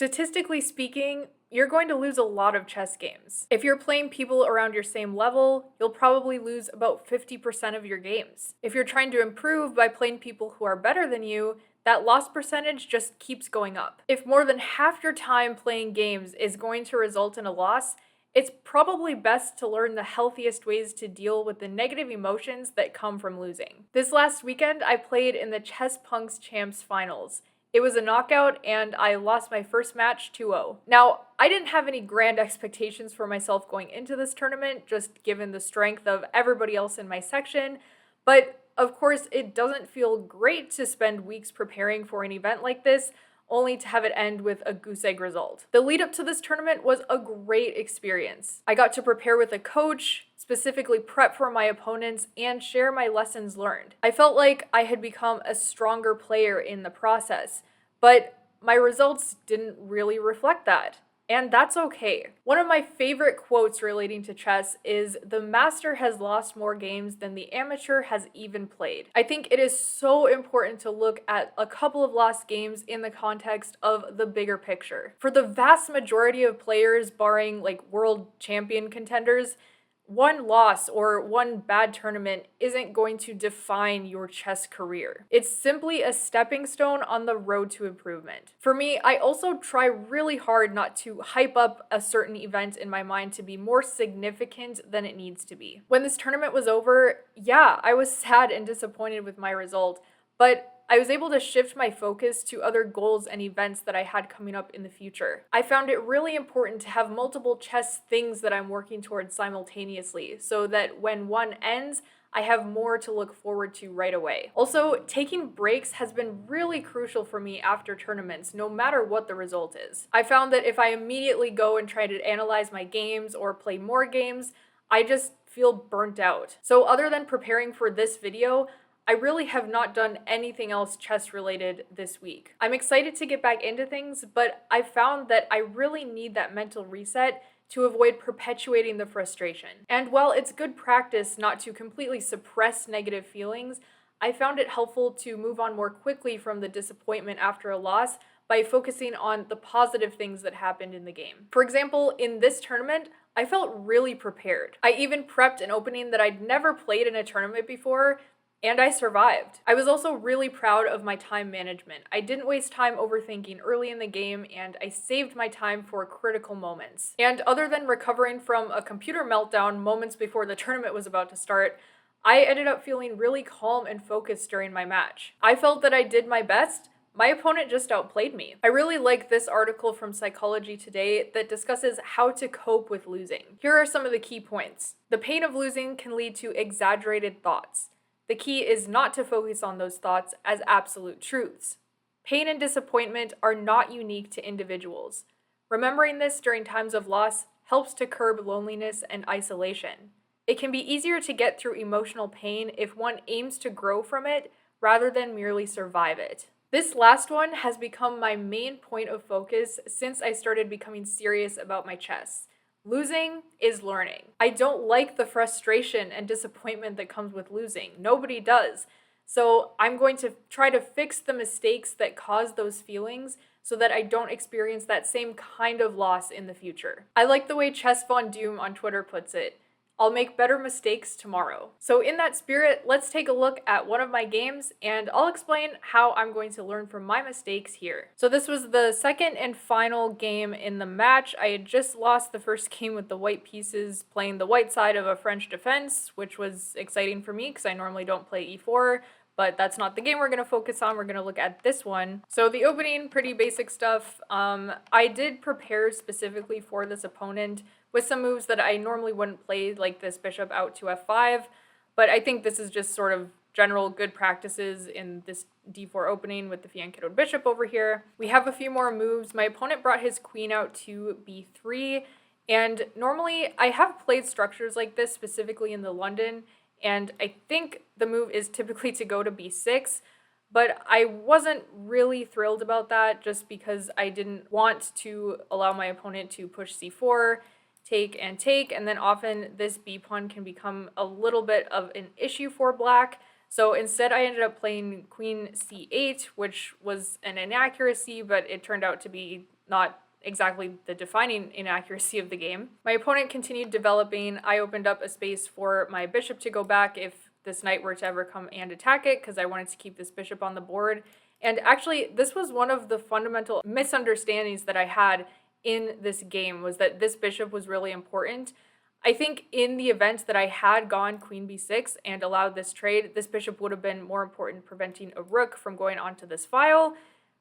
Statistically speaking, you're going to lose a lot of chess games. If you're playing people around your same level, you'll probably lose about 50% of your games. If you're trying to improve by playing people who are better than you, that loss percentage just keeps going up. If more than half your time playing games is going to result in a loss, it's probably best to learn the healthiest ways to deal with the negative emotions that come from losing. This last weekend, I played in the Chess Punks Champs Finals. It was a knockout, and I lost my first match 2-0. Now, I didn't have any grand expectations for myself going into this tournament, just given the strength of everybody else in my section, but of course, it doesn't feel great to spend weeks preparing for an event like this, only to have it end with a goose egg result. The lead up to this tournament was a great experience. I got to prepare with a coach, specifically prep for my opponents, and share my lessons learned. I felt like I had become a stronger player in the process, but my results didn't really reflect that. And that's okay. One of my favorite quotes relating to chess is, "The master has lost more games than the amateur has even played." I think it is so important to look at a couple of lost games in the context of the bigger picture. For the vast majority of players, barring like world champion contenders, one loss or one bad tournament isn't going to define your chess career. It's simply a stepping stone on the road to improvement. For me, I also try really hard not to hype up a certain event in my mind to be more significant than it needs to be. When this tournament was over, yeah, I was sad and disappointed with my result, but I was able to shift my focus to other goals and events that I had coming up in the future. I found it really important to have multiple chess things that I'm working towards simultaneously, so that when one ends, I have more to look forward to right away. Also, taking breaks has been really crucial for me after tournaments, no matter what the result is. I found that if I immediately go and try to analyze my games or play more games, I just feel burnt out. So other than preparing for this video, I really have not done anything else chess related this week. I'm excited to get back into things, but I found that I really need that mental reset to avoid perpetuating the frustration. And while it's good practice not to completely suppress negative feelings, I found it helpful to move on more quickly from the disappointment after a loss by focusing on the positive things that happened in the game. For example, in this tournament, I felt really prepared. I even prepped an opening that I'd never played in a tournament before, and I survived. I was also really proud of my time management. I didn't waste time overthinking early in the game, and I saved my time for critical moments. And other than recovering from a computer meltdown moments before the tournament was about to start, I ended up feeling really calm and focused during my match. I felt that I did my best. My opponent just outplayed me. I really like this article from Psychology Today that discusses how to cope with losing. Here are some of the key points. The pain of losing can lead to exaggerated thoughts. The key is not to focus on those thoughts as absolute truths. Pain and disappointment are not unique to individuals. Remembering this during times of loss helps to curb loneliness and isolation. It can be easier to get through emotional pain if one aims to grow from it rather than merely survive it. This last one has become my main point of focus since I started becoming serious about my chess. Losing is learning. I don't like the frustration and disappointment that comes with losing. Nobody does. So I'm going to try to fix the mistakes that cause those feelings so that I don't experience that same kind of loss in the future. I like the way Chess Von Doom on Twitter puts it. I'll make better mistakes tomorrow. So in that spirit, let's take a look at one of my games and I'll explain how I'm going to learn from my mistakes here. So this was the second and final game in the match. I had just lost the first game with the white pieces playing the white side of a French defense, which was exciting for me because I normally don't play e4. But that's not the game we're going to focus on. We're going to look at this one. So the opening, pretty basic stuff. I did prepare specifically for this opponent with some moves that I normally wouldn't play, like this bishop out to f5. But I think this is just sort of general good practices in this d4 opening with the fianchettoed bishop over here. We have a few more moves. My opponent brought his queen out to b3. And normally I have played structures like this specifically in the London, and I think the move is typically to go to b6, but I wasn't really thrilled about that just because I didn't want to allow my opponent to push c4, take, and then often this b pawn can become a little bit of an issue for black. So instead I ended up playing queen c8, which was an inaccuracy, but it turned out to be not exactly the defining inaccuracy of the game. My opponent continued developing. I opened up a space for my bishop to go back if this knight were to ever come and attack it, because I wanted to keep this bishop on the board. And actually, this was one of the fundamental misunderstandings that I had in this game, was that this bishop was really important. I think in the event that I had gone queen b6 and allowed this trade, this bishop would have been more important, preventing a rook from going onto this file.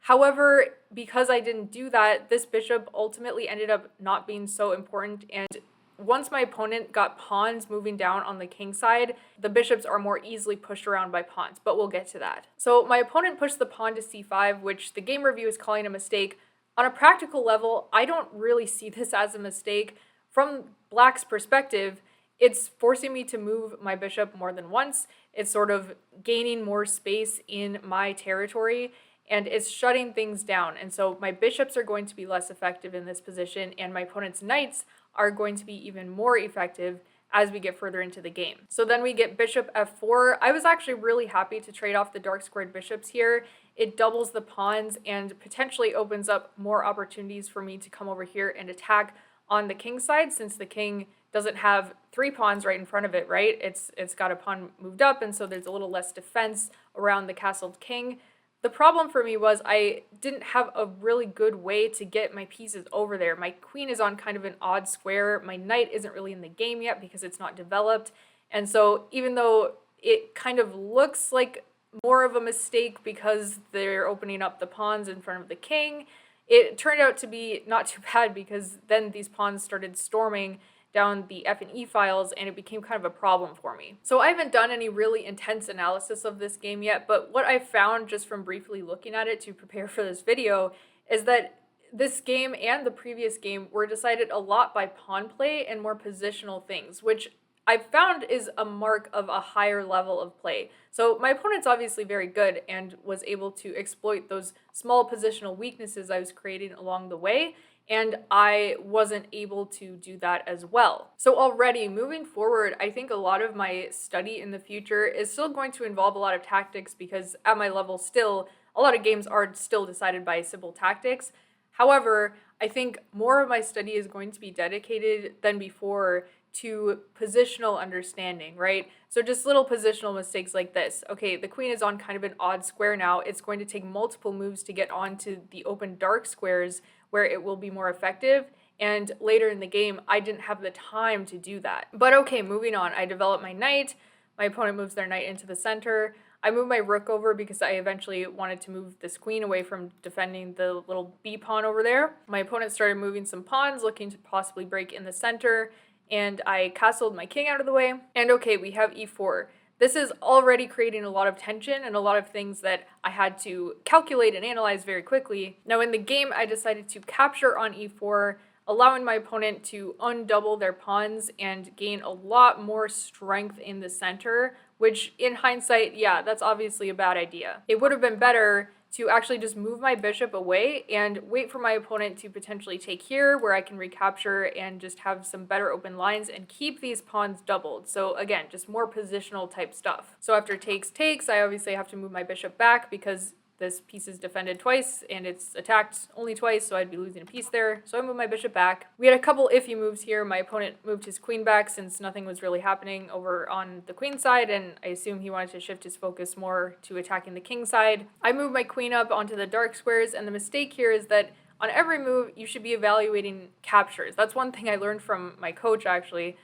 However, because I didn't do that, this bishop ultimately ended up not being so important, and once my opponent got pawns moving down on the king side, the bishops are more easily pushed around by pawns, but we'll get to that. So my opponent pushed the pawn to c5, which the game review is calling a mistake. On a practical level, I don't really see this as a mistake. From Black's perspective, it's forcing me to move my bishop more than once. It's sort of gaining more space in my territory, and it's shutting things down. And so my bishops are going to be less effective in this position, and my opponent's knights are going to be even more effective as we get further into the game. So then we get bishop f4. I was actually really happy to trade off the dark squared bishops here. It doubles the pawns and potentially opens up more opportunities for me to come over here and attack on the king side, since the king doesn't have 3 pawns right in front of it, right? It's got a pawn moved up, and so there's a little less defense around the castled king. The problem for me was I didn't have a really good way to get my pieces over there. My queen is on kind of an odd square. My knight isn't really in the game yet because it's not developed. And so even though it kind of looks like more of a mistake because they're opening up the pawns in front of the king, it turned out to be not too bad, because then these pawns started storming down the F and E files, and it became kind of a problem for me. So I haven't done any really intense analysis of this game yet, but what I found just from briefly looking at it to prepare for this video is that this game and the previous game were decided a lot by pawn play and more positional things, which I've found is a mark of a higher level of play. So my opponent's obviously very good and was able to exploit those small positional weaknesses I was creating along the way, and I wasn't able to do that as well. So already moving forward, I think a lot of my study in the future is still going to involve a lot of tactics, because at my level still, a lot of games are still decided by simple tactics. However, I think more of my study is going to be dedicated than before to positional understanding, right? So just little positional mistakes like this. Okay, the queen is on kind of an odd square now. It's going to take multiple moves to get onto the open dark squares where it will be more effective. And later in the game, I didn't have the time to do that. But okay, moving on. I develop my knight. My opponent moves their knight into the center. I move my rook over because I eventually wanted to move this queen away from defending the little b pawn over there. My opponent started moving some pawns, looking to possibly break in the center, and I castled my king out of the way. And okay, we have e4. This is already creating a lot of tension and a lot of things that I had to calculate and analyze very quickly. Now in the game, I decided to capture on e4, allowing my opponent to undouble their pawns and gain a lot more strength in the center, which in hindsight, yeah, that's obviously a bad idea. It would have been better to actually just move my bishop away and wait for my opponent to potentially take here, where I can recapture and just have some better open lines and keep these pawns doubled. So again, just more positional type stuff. So after takes, I obviously have to move my bishop back because this piece is defended twice and it's attacked only twice, so I'd be losing a piece there. So I moved my bishop back. We had a couple iffy moves here. My opponent moved his queen back since nothing was really happening over on the queen side, and I assume he wanted to shift his focus more to attacking the king side. I moved my queen up onto the dark squares, and the mistake here is that on every move, you should be evaluating captures. That's one thing I learned from my coach, actually,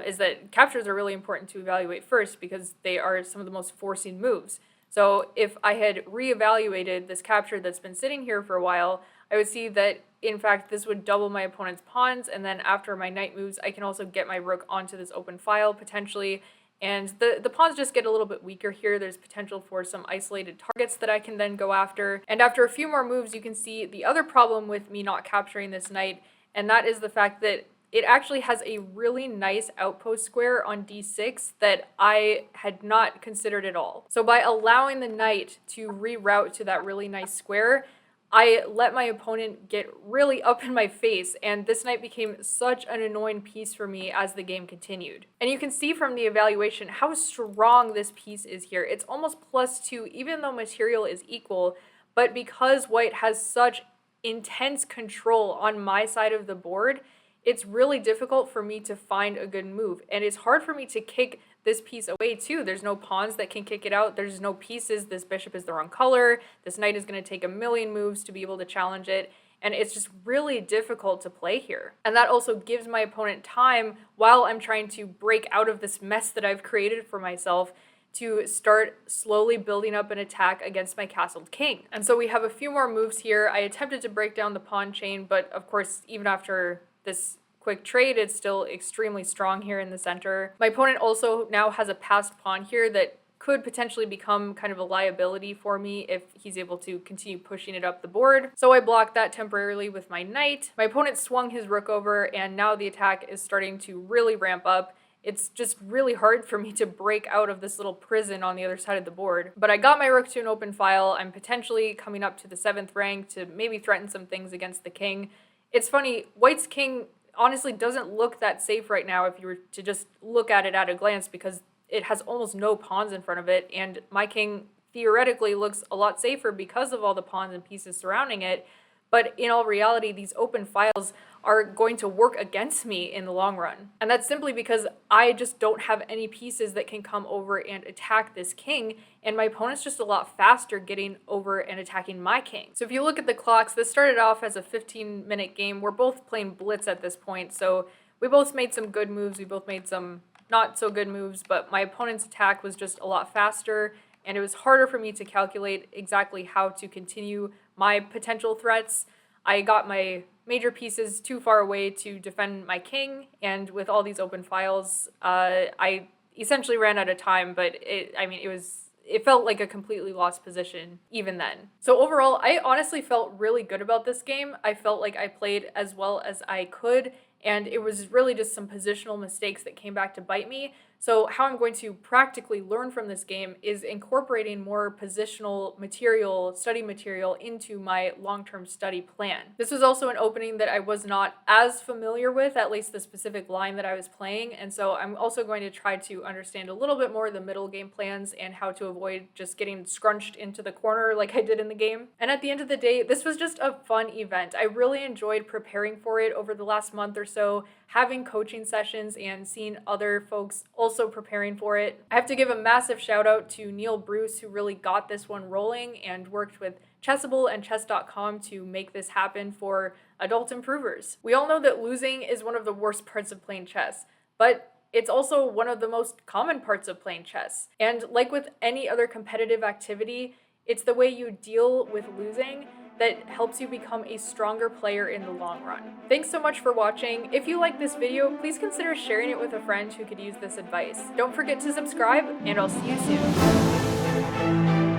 is that captures are really important to evaluate first because they are some of the most forcing moves. So if I had reevaluated this capture that's been sitting here for a while, I would see that, in fact, this would double my opponent's pawns, and then after my knight moves, I can also get my rook onto this open file, potentially, and the pawns just get a little bit weaker here. There's potential for some isolated targets that I can then go after. And after a few more moves, you can see the other problem with me not capturing this knight, and that is the fact that it actually has a really nice outpost square on d6 that I had not considered at all. So by allowing the knight to reroute to that really nice square, I let my opponent get really up in my face, and this knight became such an annoying piece for me as the game continued. And you can see from the evaluation how strong this piece is here. It's almost +2, even though material is equal, but because white has such intense control on my side of the board, it's really difficult for me to find a good move. And it's hard for me to kick this piece away too. There's no pawns that can kick it out. There's no pieces. This bishop is the wrong color. This knight is going to take a million moves to be able to challenge it. And it's just really difficult to play here. And that also gives my opponent time while I'm trying to break out of this mess that I've created for myself to start slowly building up an attack against my castled king. And so we have a few more moves here. I attempted to break down the pawn chain, but of course, even after this quick trade, it's still extremely strong here in the center. My opponent also now has a passed pawn here that could potentially become kind of a liability for me if he's able to continue pushing it up the board. So I blocked that temporarily with my knight. My opponent swung his rook over, and now the attack is starting to really ramp up. It's just really hard for me to break out of this little prison on the other side of the board. But I got my rook to an open file. I'm potentially coming up to the 7th rank to maybe threaten some things against the king. It's funny, white's king honestly doesn't look that safe right now if you were to just look at it at a glance, because it has almost no pawns in front of it, and my king theoretically looks a lot safer because of all the pawns and pieces surrounding it. But in all reality, these open files are going to work against me in the long run. And that's simply because I just don't have any pieces that can come over and attack this king, and my opponent's just a lot faster getting over and attacking my king. So if you look at the clocks, this started off as a 15-minute game. We're both playing blitz at this point, so we both made some good moves, we both made some not so good moves, but my opponent's attack was just a lot faster, and it was harder for me to calculate exactly how to continue my potential threats. I got my major pieces too far away to defend my king, and with all these open files, I essentially ran out of time, but it felt like a completely lost position even then. So overall, I honestly felt really good about this game. I felt like I played as well as I could, and it was really just some positional mistakes that came back to bite me. So how I'm going to practically learn from this game is incorporating more positional material, study material, into my long-term study plan. This was also an opening that I was not as familiar with, at least the specific line that I was playing, and so I'm also going to try to understand a little bit more of the middle game plans and how to avoid just getting scrunched into the corner like I did in the game. And at the end of the day, this was just a fun event. I really enjoyed preparing for it over the last month or so, having coaching sessions and seeing other folks also preparing for it. I have to give a massive shout out to Neil Bruce, who really got this one rolling and worked with Chessable and Chess.com to make this happen for adult improvers. We all know that losing is one of the worst parts of playing chess, but it's also one of the most common parts of playing chess. And like with any other competitive activity, it's the way you deal with losing that helps you become a stronger player in the long run. Thanks so much for watching. If you like this video, please consider sharing it with a friend who could use this advice. Don't forget to subscribe, and I'll see you soon.